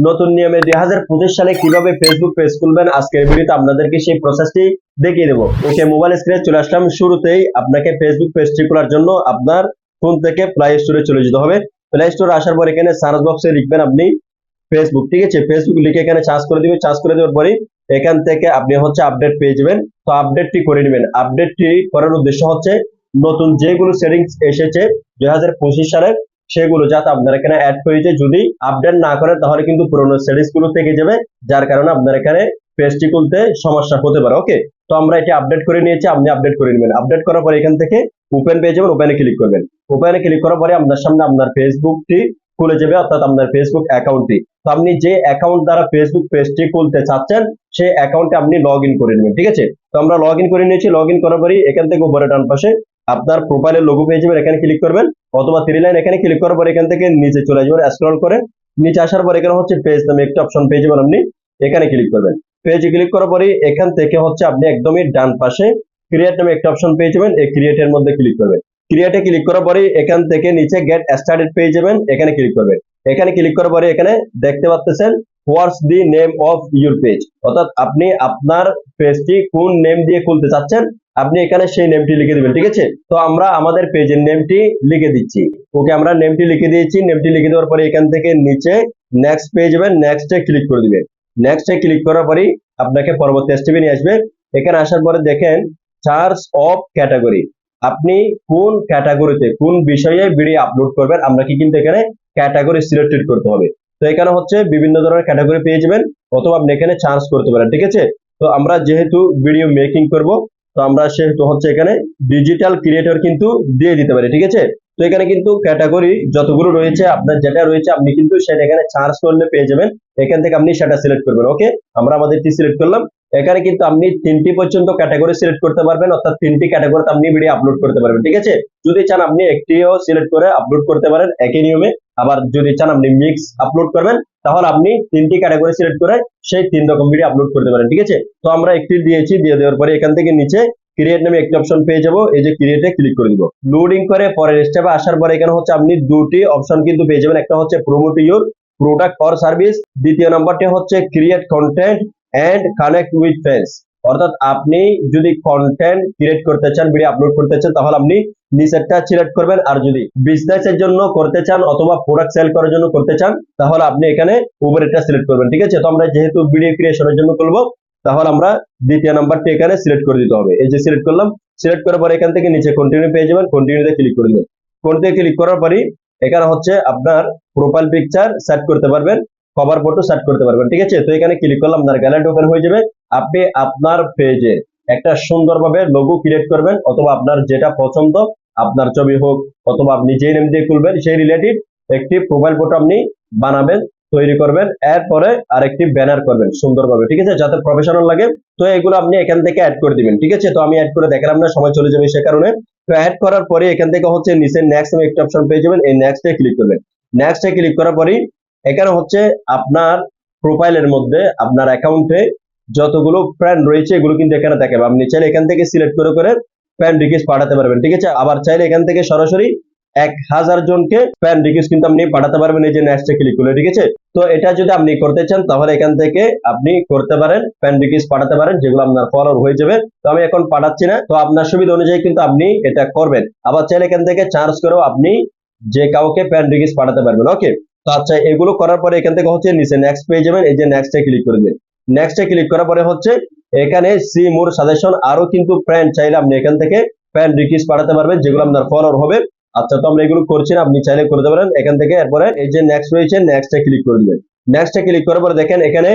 নতুন নিয়মে 2025 সালে কিভাবে ফেসবুক পেজ খুলবেন আজকের ভিডিওতে আপনাদেরকে সেই প্রসেসটি দেখিয়ে দেবো। ওকে, মোবাইল স্ক্রিনে চলে আসলাম। শুরুতেই আপনাকে ফেসবুক পেজটি খোলার জন্য আপনার ফোন থেকে প্লে স্টোরে চলে যেতে হবে। প্লে স্টোরে আসার পর এখানে সার্চ বক্সে লিখবেন আপনি ফেসবুক, ঠিক আছে? ফেসবুক লিখে এখানে সার্চ করে দিবেন। সার্চ করে দেওয়ার পরে এখান থেকে আপনি আপডেট পেয়ে যাবেন। তো আপডেটটি করে নেবেন। আপডেটটি করার উদ্দেশ্য হচ্ছে নতুন যেগুলো সেটিংস এসেছে 2025 সালে সেগুলো যাতে আপনার এখানে অ্যাড হয়েছে, যদি আপডেট না করেন তাহলে কিন্তু পুরোনো সেটিংস গুলো থেকে যাবে, যার কারণে আপনার এখানে পেজটি খুলতে সমস্যা হতে পারে। ওকে, তো আমরা এটি আপডেট করে নিয়েছি, আপনি আপডেট করে নেবেন। আপডেট করার পরে এখান থেকে ওপেন পেয়ে যাবেন, ওপেনে ক্লিক করবেন। ওপেনে ক্লিক করার পরে আপনার সামনে আপনার ফেসবুকটি খুলে যাবে, অর্থাৎ আপনার ফেসবুক অ্যাকাউন্টটি। তো আপনি যে অ্যাকাউন্ট দ্বারা ফেসবুক পেজটি খুলতে চাচ্ছেন সেই অ্যাকাউন্টে আপনি লগ ইন করে নেবেন, ঠিক আছে? তো আমরা লগ ইন করে নিয়েছি। লগ ইন করার পরে এখান থেকে উপরে ডান পাশে আপনার প্রোফাইলের লোগো পেয়ে যাবেন, এখানে ক্লিক করবেন, অথবা থ্রি লাইন এখানে ক্লিক করার পরে এখান থেকে নিচে চলে যাবেন। স্ক্রল করে নিচে আসার পর এখানে পেজ নামে একটা অপশন পেয়ে যাবেন, আপনি এখানে ক্লিক করবেন। পেজে ক্লিক করার পরে এখান থেকে আপনি একদমই ডান পাশে ক্রিয়েট নামে একটা অপশন পেয়ে যাবেন, এই ক্রিয়েটের মধ্যে ক্লিক করবেন। ক্রিয়েটে ক্লিক করার পরে এখান থেকে নিচে গেট স্টার্টেড পেয়ে যাবেন, এখানে ক্লিক করবেন। এখানে ক্লিক করার পরে এখানে দেখতে পাচ্ছেন what's the name of your page, অর্থাৎ আপনি আপনার পেজটি কোন নেম দিয়ে খুলতে চাচ্ছেন আপনি এখানে সেই নেমটি লিখে দিবেন, ঠিক আছে? তো আমরা আমাদের পেজের নেমটি লিখে দিচ্ছি। ওকে, আমরা নেমটি লিখে দিয়েছি। নেমটি লিখে দেওয়ার পরে এখান থেকে নিচে নেক্সট পেয়ে যাবেন, নেক্সটে ক্লিক করে দিবেন। নেক্সটে ক্লিক করার পরে আপনাকে পরবর্তী স্টেপে নিয়ে আসবে। এখানে আসার পরে দেখেন চার্জ অফ ক্যাটাগরি, আপনি কোন ক্যাটাগরিতে কোন বিষয়ে ভিডিও আপলোড করবেন আপনাকে কিন্তু এখানে ক্যাটাগরি সিলেক্টেড করতে হবে। তো এখানে বিভিন্ন ধরনের ক্যাটাগরি পেয়ে যাবেন, অথবা আপনি এখানে চার্জ করতে পারেন, ঠিক আছে? তো আমরা যেহেতু ভিডিও মেকিং করব, তো আমরা সেহেতু এখানে ডিজিটাল ক্রিয়েটর কিন্তু দিয়ে দিতে পারি, ঠিক আছে? তো এখানে কিন্তু ক্যাটাগরি যতগুলো রয়েছে আপনার যেটা রয়েছে আপনি কিন্তু সেটা এখানে চার্জ করলে পেয়ে যাবেন। এখান থেকে আপনি সেটা সিলেক্ট করবেন। ওকে, আমরা আমাদেরটি সিলেক্ট করলাম। এখানে কিন্তু আপনি 3টি পর্যন্ত ক্যাটাগরি সিলেক্ট করতে পারবেন, অর্থাৎ 3টি ক্যাটাগরিতে আপনি ভিডিও আপলোড করতে পারবেন, ঠিক আছে? যদি চান আপনি একটিও সিলেক্ট করে আপলোড করতে পারেন একই নিয়মে। আবার যদি চান আপনি মিক্স আপলোড করবেন তাহলে আপনি 3টি ক্যাটাগরি সিলেক্ট করে সেই 3 রকম ভিডিও আপলোড করতে পারেন, ঠিক আছে? তো আমরা একটি দিয়েছি, দিয়ে দেওয়ার পরে এখান থেকে নিচে ক্রিয়েট নামে একটা অপশন পেয়ে যাবো, এই যে ক্রিয়েটে ক্লিক করে দিব। লোডিং করে পরের স্টেপে আসার পরে এখানে আপনি দুটি অপশন কিন্তু পেয়ে যাবেন। একটা promote your product or service, দ্বিতীয় নাম্বারটি create content and connect with friends, অর্থাৎ আপনি যদি কন্টেন্ট ক্রিয়েট করতে চান, ভিডিও আপলোড করতে চান তাহলে আপনি নিচেরটা সিলেক্ট করবেন। আর যদি বিজনেসের জন্য করতে চান অথবা প্রোডাক্ট সেল করার জন্য করতে চান তাহলে আপনি এখানে উপরেরটা সিলেক্ট করবেন, ঠিক আছে? তো আমরা যেহেতু ভিডিও ক্রিয়েশনের জন্য করবো তাহলে আমরা দ্বিতীয় নাম্বারটি এখানে সিলেক্ট করে দিতে হবে। এই যে সিলেক্ট করলাম। সিলেক্ট করার পরে এখান থেকে নিচে কন্টিনিউ পেয়ে যাবেন, কন্টিনিউতে ক্লিক করে দিবেন। কন্টিনিউ ক্লিক করার পরে এখানে আপনার প্রোফাইল পিকচার সেট করতে পারবেন, কভার ফটো সেট করতে পারবেন, ঠিক আছে? তো এখানে ক্লিক করলাম, আপনার গ্যালারি ওপেন হয়ে যাবে। আপনি আপনার পেজে একটা সুন্দরভাবে লোগো ক্রিয়েট করবেন, অথবা আপনার যেটা পছন্দ আপনার ছবি হোক অথবা আপনি যে নেম দিয়ে খুলবেন সেই রিলেটেড একটি প্রোফাইল ফটো আপনি বানাবেন, তৈরি করবেন। এরপরে আরেকটি ব্যানার করবেন সুন্দরভাবে, ঠিক আছে? যাতে প্রফেশনাল লাগে। তো এগুলো আপনি এখান থেকে অ্যাড করে দিবেন, ঠিক আছে? তো আমি অ্যাড করে দেখালাম না, সময় চলে যাবে সে কারণে। তো অ্যাড করার পরে এখান থেকে নিচে নেক্সট নামে একটা অপশন পেয়ে যাবেন, এই নেক্সটে ক্লিক করবেন। নেক্সটে ক্লিক করার পরে এখানে আপনার প্রোফাইলের মধ্যে আপনার অ্যাকাউন্টে যতগুলো ফ্রেন্ড রয়েছে এগুলো কিন্তু এখানে দেখাবে। আপনি চাইলে এখান থেকে সিলেক্ট করে করে ফ্রেন্ড রিকোয়েস্ট পাঠাতে পারবেন, ঠিক আছে? আবার চাইলে এখান থেকে সরাসরি 1000 জনকে ফ্রেন্ড রিকোয়েস্ট কিন্তু আপনি পাঠাতে পারবেন, এই যে নেক্সটে ক্লিক করলে, ঠিক আছে? তো এটা যদি আপনি করতে চান তাহলে এখান থেকে আপনি করতে পারেন, ফ্রেন্ড রিকোয়েস্ট পাঠাতে পারেন, যেগুলো আপনার ফলোয়ার হয়ে যাবে। তো আমি এখন পাঠাচ্ছি না, তো আপনার সুবিধা অনুযায়ী কিন্তু আপনি এটা করবেন। আবার চাইলে এখান থেকে চার্জ করেও আপনি যে কাউকে ফ্রেন্ড রিকোয়েস্ট পাঠাতে পারবেন। ওকে, তো আচ্ছা, এগুলো করার পরে এখান থেকে নিচে নেক্সট পেয়ে যাবেন, এই যে নেক্সটে ক্লিক করে দিন। নেক্সটে ক্লিক করার পরে এখানে সি মোর সাজেশন, আরো কিন্তু ফ্রেন্ড চাইলে আপনি এখান থেকে ফ্রেন্ড রিকোয়েস্ট পাঠাতে পারবেন, যেগুলো আপনার ফলোয়ার হবে। আচ্ছা, তো আমরা এগুলো করছি না, আপনি চাইলে করতে পারেন এখান থেকে। এরপরে এই যে নেক্সট রয়েছে, নেক্সটে ক্লিক করে দিবেন। নেক্সটে ক্লিক করার পরে দেখেন এখানে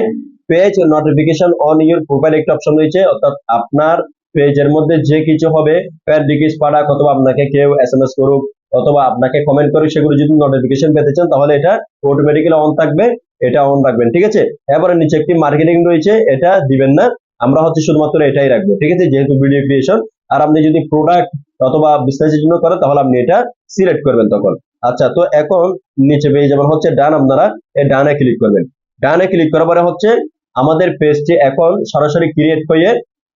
page notification on your profile একটা অপশন রয়েছে, অর্থাৎ আপনার পেজের মধ্যে যে কিছু হবে, ফ্রেন্ড রিকোয়েস্ট পাঠাক অথবা আপনাকে কেউ এসএমএস করুক অথবা আপনাকে কমেন্ট করুক, সেগুলো যদি নোটিফিকেশন পেতে চান তাহলে এটা অটোমেটিক্যালি অন থাকবে, এটা অন রাখবেন, ঠিক আছে? এবারে নিচে একটি মার্কেটিং রয়েছে, এটা দিবেন না, আমরা শুধুমাত্র এটাই রাখবো, ঠিক আছে? যেহেতু ভিডিও ক্রিয়েশন। আর আপনি যদি প্রোডাক্ট অথবা বিজনেসের জন্য করেন তাহলে আপনি এটা সিলেক্ট করবেন তখন। আচ্ছা, তো এখন নিচে পেয়ে যাবেন ডান, আপনারা এই ডানে ক্লিক করবেন। ডানে ক্লিক করার পরে আমাদের পেজটি এখন সরাসরি ক্রিয়েট হয়ে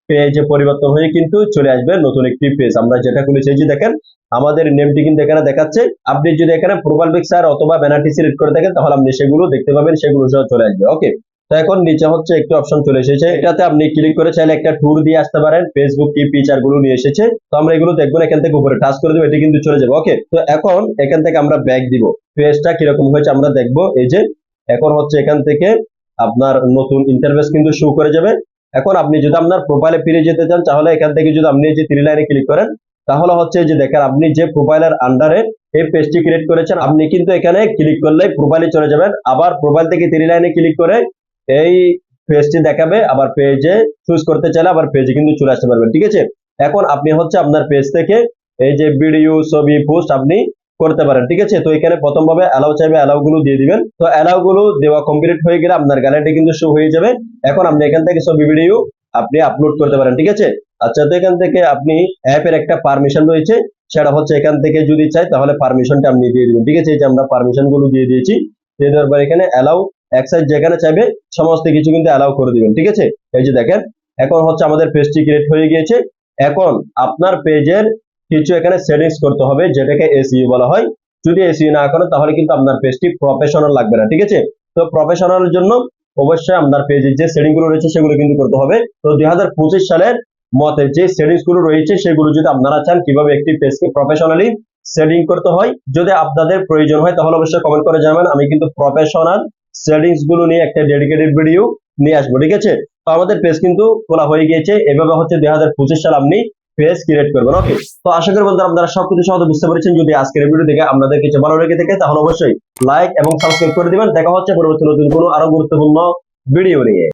পেজে পরিবর্তন হয়ে কিন্তু চলে আসবে নতুন একটি পেজ। আমরা যেটা খুলেছি এই যে দেখেন আমাদের নেমটি কিন্তু এখানে দেখাচ্ছে। আপনি যদি এখানে প্রোফাইল পিকচার অথবা ব্যানারটি সিলেক্ট করে থাকেন তাহলে আপনি সেগুলো দেখতে পাবেন, সেগুলো সহ চলে আসবে। ওকে, তো এখন নিচে হচ্ছে একটি অপশন চলে এসেছে, এটাতে আপনি ক্লিক করে চাইলে একটা ট্যুর দিয়ে আসতে পারেন। ফেসবুক কি ফিচার গুলো নিয়ে এসেছে, তো আমরা এগুলো দেখবো না, এখান থেকে উপরে টাচ করে দেবো, এটি কিন্তু চলে যাবে। ওকে, তো এখন এখান থেকে আমরা ব্যাক দিব, পেজটা কিরকম হয়েছে আমরা দেখবো। এই যে এখন হচ্ছে এখান থেকে আপনার নতুন ইন্টারফেস কিন্তু শো করে যাবে। এখন আপনি যদি আপনার প্রোফাইলে ফিরে যেতে চান তাহলে এখান থেকে যদি আপনি এই যে 3 লাইনে ক্লিক করেন তাহলে হচ্ছে যে দেখেন আপনি যে প্রোফাইলের আন্ডারে এই পেজটি ক্রিয়েট করেছেন আপনি কিন্তু এখানে ক্লিক করলে প্রোফাইলে চলে যাবেন। আবার প্রোফাইল থেকে 3 লাইনে ক্লিক করে এই পেজটি দেখাবে, আবার পেজে চুজ করতে চাইলে আবার পেজে কিন্তু চলে আসতে পারবেন। ঠিক আছে, এখন আপনি হচ্ছে আপনার পেজ থেকে এই যে ভিডিও ছবি পোস্ট আপনি করতে পারেন। ঠিক আছে, তো এখানে প্রথম ভাবে অ্যালাউ চাইবে, অ্যালাউ গুলো দিয়ে দিবেন। তো অ্যালাউ গুলো দেওয়া কমপ্লিট হয়ে গেলে আপনার গ্যালারি কিন্তু শো হয়ে যাবে। এখন আপনি এখান থেকে ছবি ভিডিও আপনি আপলোড করতে পারেন। ঠিক আছে, আচ্ছা, তো এখান থেকে আপনি অ্যাপের একটা পারমিশন রয়েছে, সেটা হচ্ছে এখান থেকে যদি চাই তাহলে পারমিশনটা আপনি দিয়ে দিবেন। ঠিক আছে, এই যে আমরা পারমিশন গুলো দিয়ে দিয়েছি, দিয়ে দেওয়ার পর এখানে অ্যালাউ এক্সাইজ যেখানে চাইবে সমস্ত কিছু কিন্তু অ্যালাউ করে দিবেন। ঠিক আছে, এই যে দেখেন এখন হচ্ছে আমাদের পেজটি ক্রিয়েট হয়ে গিয়েছে। এখন আপনার পেজের কিছু এখানে সেটিংস করতে হবে, যেটাকে এসইও বলা হয়। যদি এসইও না করেন তাহলে কিন্তু আপনার পেজটি প্রফেশনাল লাগবে না। ঠিক আছে, তো প্রফেশনালের জন্য অবশ্যই আপনার পেজের যে সেটিং গুলো রয়েছে সেগুলো কিন্তু করতে হবে। তো 2025 সালের মতে যে সেটিংস গুলো রয়েছে সেগুলো যদি আপনারা চান কিভাবে একটি পেজকে প্রফেশনালি সেটিং করতে হয়, যদি আপনাদের প্রয়োজন হয় তাহলে অবশ্যই কমেন্ট করে জানাবেন। আমি কিন্তু প্রফেশনাল সেটিংস গুলো নিয়ে একটা ডেডিকেটেড ভিডিও নিয়ে আসবো। ঠিক আছে, তো আমাদের পেজ কিন্তু খোলা হয়ে গিয়েছে। এভাবে হচ্ছে 2025 সাল আপনি পেজ ক্রিয়েট করবেন। ওকে, তো আশা করি বন্ধুরা আপনারা সবকিছু সহজে বুঝতে পেরেছেন। যদি আজকের ভিডিও দেখে আপনাদের কিছু ভালো লেগে থাকে তাহলে অবশ্যই লাইক এবং সাবস্ক্রাইব করে দিবেন। দেখা হচ্ছে পরবর্তী নতুন কোনো আরো গুরুত্বপূর্ণ ভিডিও নিয়ে।